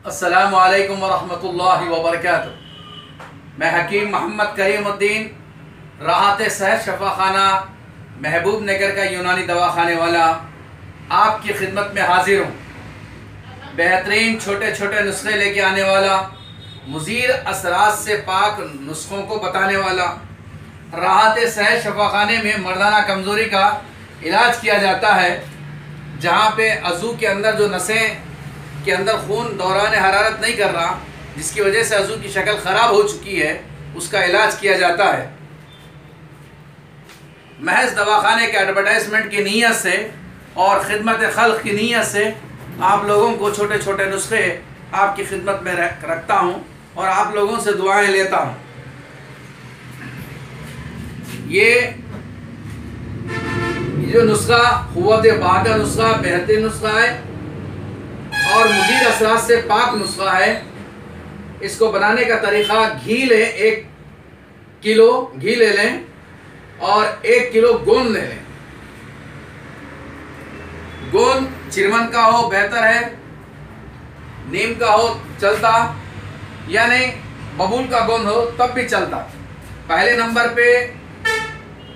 अस्सलामु अलैकुम वरहमतुल्लाहि वबरकातुहू। मैं हकीम मोहम्मद करीमुद्दीन राहत सेहत शफाखाना महबूब नगर का यूनानी दवाखाने वाला आपकी खिदमत में हाजिर हूँ। बेहतरीन छोटे छोटे नुस्खे लेके आने वाला, मुज़ीर असरात से पाक नुस्खों को बताने वाला। राहत सेहत शफाखाने में मर्दाना कमज़ोरी का इलाज किया जाता है, जहाँ पे अज़ू के अंदर जो नसें के अंदर खून दौरान हरारत नहीं कर रहा, जिसकी वजह से अज़ू की शक्ल ख़राब हो चुकी है, उसका इलाज किया जाता है। महज दवाखाने के एडवर्टाइजमेंट की नीयत से और ख़िदमत खल्क़ की नीयत से आप लोगों को छोटे छोटे नुस्खे आपकी खिदमत में रखता हूँ और आप लोगों से दुआएं लेता हूँ। ये जो नुस्खा क़ुव्वत बाक़ का नुस्खा बेहतरीन नुस्खा है और मुज़ीर असरात से पाक नुस्खा है। इसको बनाने का तरीक़ा, घी लें, 1 किलो घी ले लें और 1 किलो गोंद ले लें। गोंद चिरमन का हो बेहतर है, नीम का हो चलता, या नहीं बबूल का गोंद हो तब भी चलता। पहले नंबर पे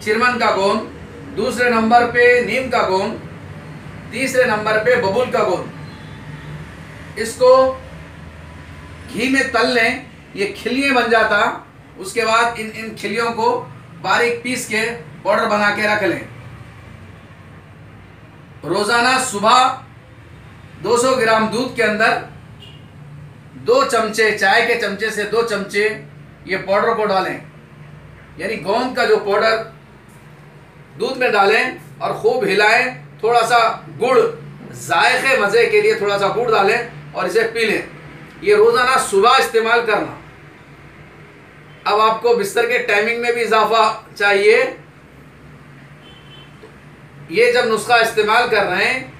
चिरमन का गोंद, दूसरे नंबर पे नीम का गोंद, तीसरे नंबर पे बबूल का गोंद। इसको घी में तल लें, ये खिलियाँ बन जाता। उसके बाद इन खिलियों को बारीक पीस के पाउडर बना के रख लें। रोज़ाना सुबह 200 ग्राम दूध के अंदर 2 चमचे, चाय के चमचे से 2 चमचे ये पाउडर को डालें, यानी गोंद का जो पाउडर दूध में डालें और खूब हिलाएं। थोड़ा सा गुड़, जायके मज़े के लिए थोड़ा सा गुड़ डालें और इसे पी लें। ये रोज़ाना सुबह इस्तेमाल करना। अब आपको बिस्तर के टाइमिंग में भी इजाफा चाहिए। ये जब नुस्खा इस्तेमाल कर रहे हैं,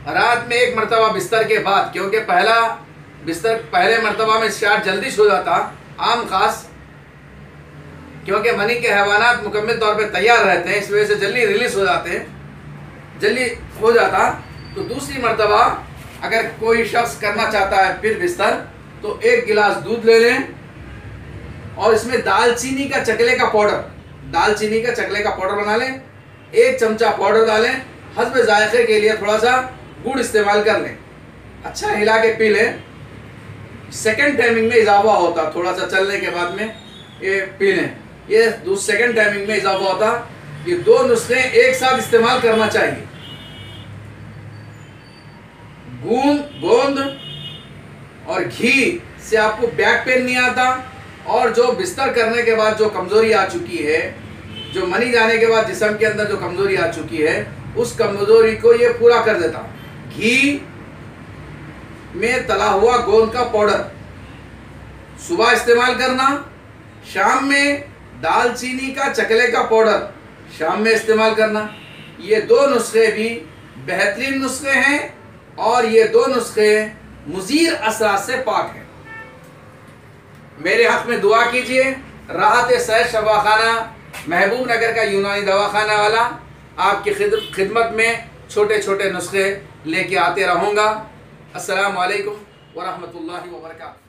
रात में 1 मरतबा बिस्तर के बाद, क्योंकि पहले मरतबा में स्टार्ट जल्दी हो जाता, आम खास, क्योंकि मनी के हैवानात मुकम्मल तौर पे तैयार रहते हैं, इस वजह से जल्दी रिलीज हो जाते हैं, जल्दी हो जाता। तो दूसरी मरतबा अगर कोई शख्स करना चाहता है फिर बिस्तर, तो 1 गिलास दूध ले लें और इसमें दालचीनी का चकले का पाउडर बना लें। 1 चमचा पाउडर डालें, हस्ब जायके के लिए थोड़ा सा गुड़ इस्तेमाल कर लें, अच्छा हिला के पी लें। सेकंड टाइमिंग में इजाफा होता, थोड़ा सा चलने के बाद में ये पी लें, ये सेकंड टाइमिंग में इजाफा होता। ये 2 नुस्खे एक साथ इस्तेमाल करना चाहिए। गोंद और घी से आपको बैक पेन नहीं आता, और जो बिस्तर करने के बाद जो कमज़ोरी आ चुकी है, जो मनी जाने के बाद जिस्म के अंदर जो कमज़ोरी आ चुकी है, उस कमज़ोरी को ये पूरा कर देता। घी में तला हुआ गोंद का पाउडर सुबह इस्तेमाल करना, शाम में दालचीनी का चकले का पाउडर शाम में इस्तेमाल करना। ये 2 नुस्खे भी बेहतरीन नुस्खे हैं और ये 2 नुस्खे मुज़ीर असरात से पाक हैं। मेरे हक़ में दुआ कीजिए। राहत सेहत शफाखाना महबूब नगर का यूनानी दवाखाना वाला आपकी खिदमत में छोटे छोटे नुस्खे लेके आते रहूँगा। अस्सलामु अलैकुम वरहमतुल्लाहि वबरकातुहू।